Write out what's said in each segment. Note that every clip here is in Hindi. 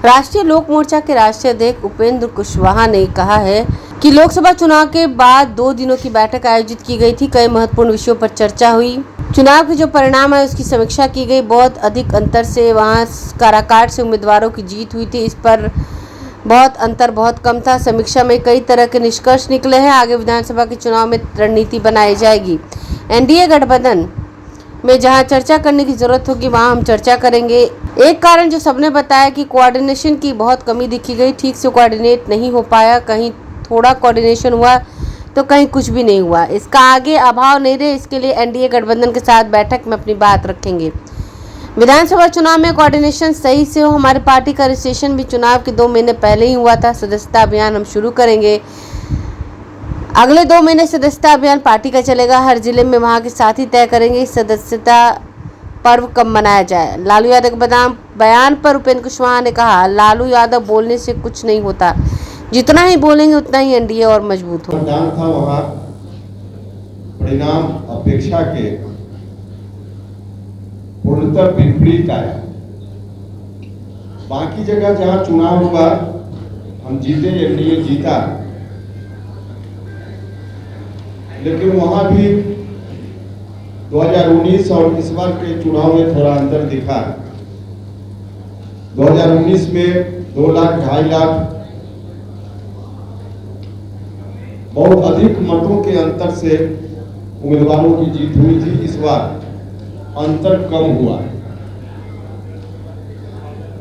राष्ट्रीय लोक मोर्चा के राष्ट्रीय अध्यक्ष उपेंद्र कुशवाहा ने कहा है कि लोकसभा चुनाव के बाद 2 दिनों की बैठक आयोजित की गई थी। कई महत्वपूर्ण विषयों पर चर्चा हुई। चुनाव के जो परिणाम है उसकी समीक्षा की गई। बहुत अधिक अंतर से वहां काराकाट से उम्मीदवारों की जीत हुई थी। इस पर बहुत कम था। समीक्षा में कई तरह के निष्कर्ष निकले हैं। आगे विधानसभा के चुनाव में रणनीति बनाई जाएगी। एनडीए गठबंधन में जहां चर्चा करने की जरूरत होगी वहां हम चर्चा करेंगे। एक कारण जो सबने बताया कि कोऑर्डिनेशन की बहुत कमी दिखी गई। ठीक से कोऑर्डिनेट नहीं हो पाया। कहीं थोड़ा कोऑर्डिनेशन हुआ तो कहीं कुछ भी नहीं हुआ। इसका आगे अभाव नहीं रहे, इसके लिए एनडीए गठबंधन के साथ बैठक में अपनी बात रखेंगे। विधानसभा चुनाव में कोऑर्डिनेशन सही से हो। हमारी पार्टी का रजिस्ट्रेशन भी चुनाव के 2 महीने पहले ही हुआ था। सदस्यता अभियान हम शुरू करेंगे। अगले 2 महीने सदस्यता अभियान पार्टी का चलेगा। हर जिले में वहां के साथी तय करेंगे सदस्यता पर्व कब मनाया जाए। लालू यादव के बयान पर उपेंद्र कुशवाहा ने कहा, लालू यादव बोलने से कुछ नहीं होता, जितना ही बोलेंगे उतना ही एनडीए और मजबूत हो। मतदान था वहां परिणाम अपेक्षा के पूर्णतः विपरीत आया। बाकी जगह जहां चुनाव हुआ हम जीते, एनडीए जीता, लेकिन वहां भी 2019 और इस बार के चुनाव में थोड़ा अंतर दिखा। 2019 में 2 लाख 2.5 लाख बहुत अधिक मतों के अंतर से उम्मीदवारों की जीत हुई थी। इस बार अंतर कम हुआ।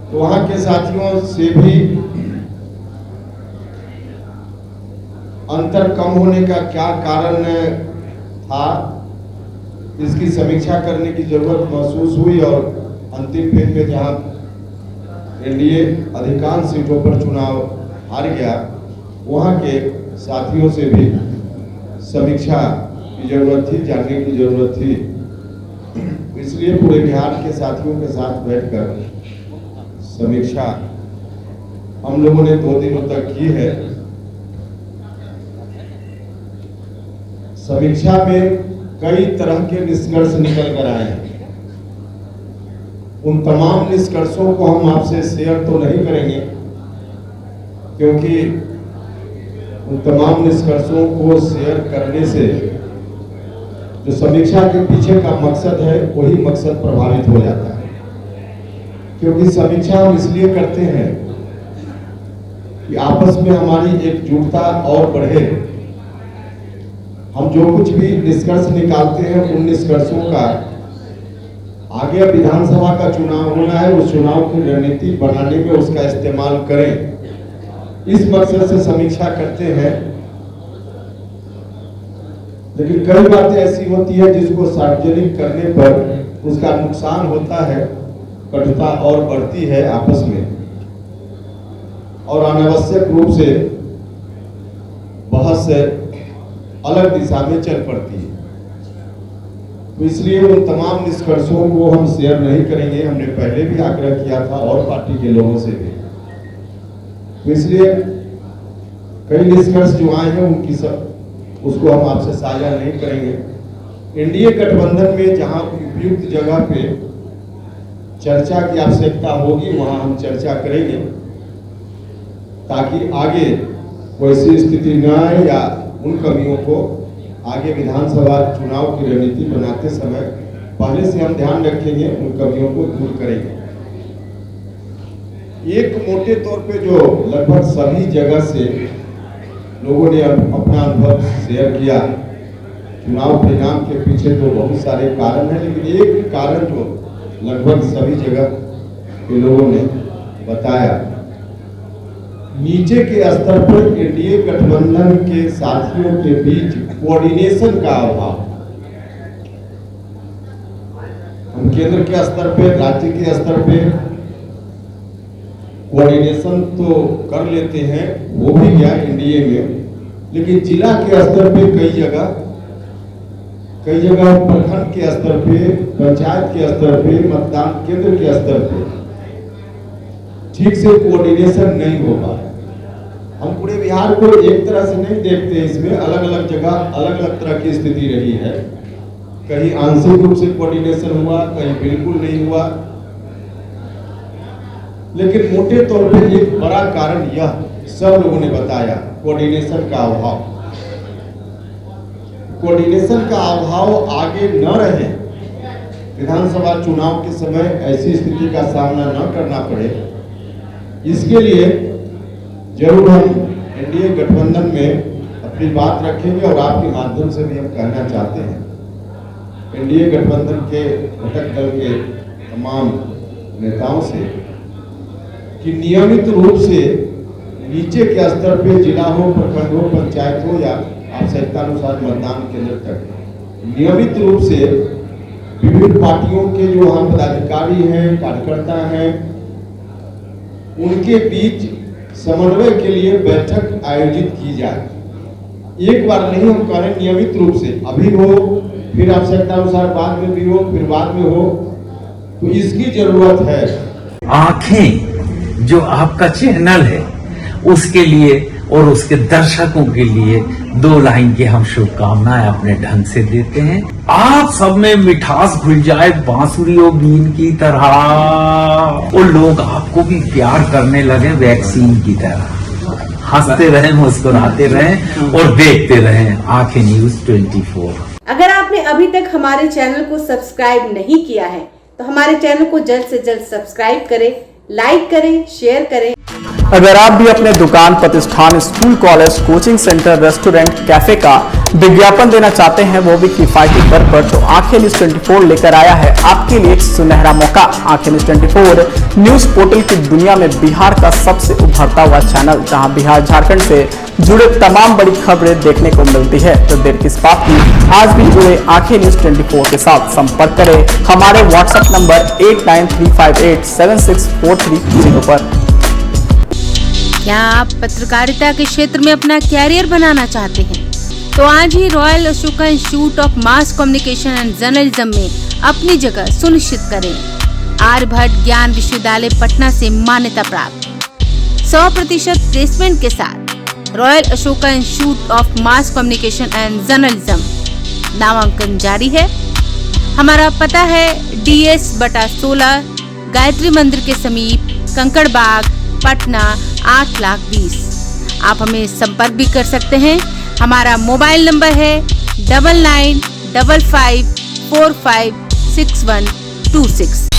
तो वहां के साथियों से भी अंतर कम होने का क्या कारण था, इसकी समीक्षा करने की जरूरत महसूस हुई। और अंतिम फेज में जहां एनडीए अधिकांश सीटों पर चुनाव हार गया, वहां के साथियों से भी समीक्षा की जरूरत थी, जानने की जरूरत थी। इसलिए पूरे बिहार के साथियों के साथ बैठकर समीक्षा हम लोगों ने 2 दिनों तक की है। समीक्षा में कई तरह के निष्कर्ष निकल कर आए हैं। उन तमाम निष्कर्षों को हम आपसे शेयर तो नहीं करेंगे, क्योंकि उन तमाम निष्कर्षों को शेयर करने से जो समीक्षा के पीछे का मकसद है वही मकसद प्रभावित हो जाता है। क्योंकि समीक्षा हम इसलिए करते हैं कि आपस में हमारी एकजुटता और बढ़े। हम जो कुछ भी निष्कर्ष निकालते हैं उन निष्कर्षों का आगे विधानसभा का चुनाव होना है, उस चुनाव की रणनीति बनाने में उसका इस्तेमाल करें, इस मकसद से समीक्षा करते हैं। लेकिन कई बातें ऐसी होती है जिसको सार्वजनिक करने पर उसका नुकसान होता है, कटुता और बढ़ती है आपस में, और अनावश्यक रूप से बहस अलग दिशा में चल पड़ती है। तो इसलिए उन तमाम निष्कर्षों को हम शेयर नहीं करेंगे। हमने पहले भी आग्रह किया था और पार्टी के लोगों से भी। तो इसलिए कई निष्कर्ष जो आए हैं उनकी सब उसको हम आपसे साझा नहीं करेंगे। एनडीए गठबंधन में जहां उपयुक्त जगह पे चर्चा की आवश्यकता होगी वहां हम चर्चा करेंगे, ताकि आगे कोई ऐसी स्थिति न आए या उन कमियों को आगे विधानसभा चुनाव की रणनीति बनाते समय पहले से हम ध्यान रखेंगे, उन कमियों को दूर करेंगे। एक मोटे तौर पे जो लगभग सभी जगह से लोगों ने अपना अनुभव शेयर किया, चुनाव परिणाम के पीछे तो बहुत सारे कारण हैं, लेकिन एक कारण जो लगभग सभी जगह के लोगों ने बताया, नीचे के स्तर पर एनडीए गठबंधन के साथियों के बीच कोऑर्डिनेशन का अभाव। हम केंद्र के स्तर पे, राज्य के स्तर पे कोऑर्डिनेशन तो कर लेते हैं, वो भी गया एनडीए में, लेकिन जिला के स्तर पे कई जगह प्रखंड के स्तर पे, पंचायत के स्तर पे, मतदान केंद्र के स्तर पे ठीक से कोऑर्डिनेशन नहीं हो पा रहा। हम पूरे बिहार को एक तरह से नहीं देखते, इसमें अलग अलग जगह अलग अलग तरह की स्थिति रही है। कहीं आंशिक रूप से कोऑर्डिनेशन हुआ, कहीं बिल्कुल नहीं हुआ। लेकिन मोटे तौर पे एक बड़ा कारण यह सब लोगों ने बताया, कोऑर्डिनेशन का अभाव। कोऑर्डिनेशन का अभाव आगे न रहे, विधानसभा चुनाव के समय ऐसी स्थिति का सामना न करना पड़े, इसके लिए जरूर हम एनडीए गठबंधन में अपनी बात रखेंगे और आपके माध्यम से भी हम कहना चाहते हैं एनडीए गठबंधन के घटक दल के तमाम नेताओं से कि नियमित रूप से नीचे के स्तर पे जिला हो, प्रखंड हो, पंचायत हो या आवश्यकतानुसार मतदान केंद्र तक नियमित रूप से विभिन्न पार्टियों के जो वहाँ पदाधिकारी हैं, कार्यकर्ता हैं, उनके बीच समन्वय के लिए बैठक आयोजित की जाए। एक बार नहीं, हम कह रहे हैं नियमित रूप से, अभी हो, फिर आवश्यकतानुसार बाद में भी हो, फिर बाद में हो, तो इसकी जरूरत है। आंखें जो आपका चैनल है उसके लिए और उसके दर्शकों के लिए 2 लाइन की हम शुभकामनाएं अपने ढंग से देते हैं। आप सब में मिठास घुल जाए बांसुरी और बीन की तरह, और लोग आपको भी प्यार करने लगे वैक्सीन की तरह। हंसते रहें, मुस्कुराते रहें और देखते रहें आंखें न्यूज 24। अगर आपने अभी तक हमारे चैनल को सब्सक्राइब नहीं किया है तो हमारे चैनल को जल्द से जल्द सब्सक्राइब करें, लाइक करें, शेयर करें। अगर आप भी अपने दुकान, प्रतिष्ठान, school, college, coaching centre, restaurant, cafe का विज्ञापन देना चाहते हैं, वो भी किफायती दर पर, तो आंखें न्यूज 24 लेकर आया है आपके लिए एक सुनहरा मौका। आंखें न्यूज 24 न्यूज पोर्टल की दुनिया में बिहार का सबसे उभरता हुआ चैनल, जहां बिहार झारखंड से जुड़े तमाम बड़ी खबरें देखने को मिलती है। तो देर किस बात की, आज भी जुड़े आंखें न्यूज 24 के साथ संपर्क करें हमारे व्हाट्सएप नंबर 8935876430 पर। क्या आप पत्रकारिता के क्षेत्र में अपना कैरियर बनाना चाहते हैं? तो आज ही Royal Ashoka Institute of Mass Communication and Journalism में अपनी जगह सुनिश्चित करें। आर्यभट्ट ज्ञान विश्वविद्यालय पटना से मान्यता प्राप्त 100% प्लेसमेंट के साथ royal Ashoka Institute of Mass Communication and journalism, नामांकन जारी है। हमारा पता है DS/16 गायत्री मंदिर के समीप, कंकड़ बाग, पटना 8,20,000। आप हमें संपर्क भी कर सकते हैं। हमारा मोबाइल नंबर है 9955456126।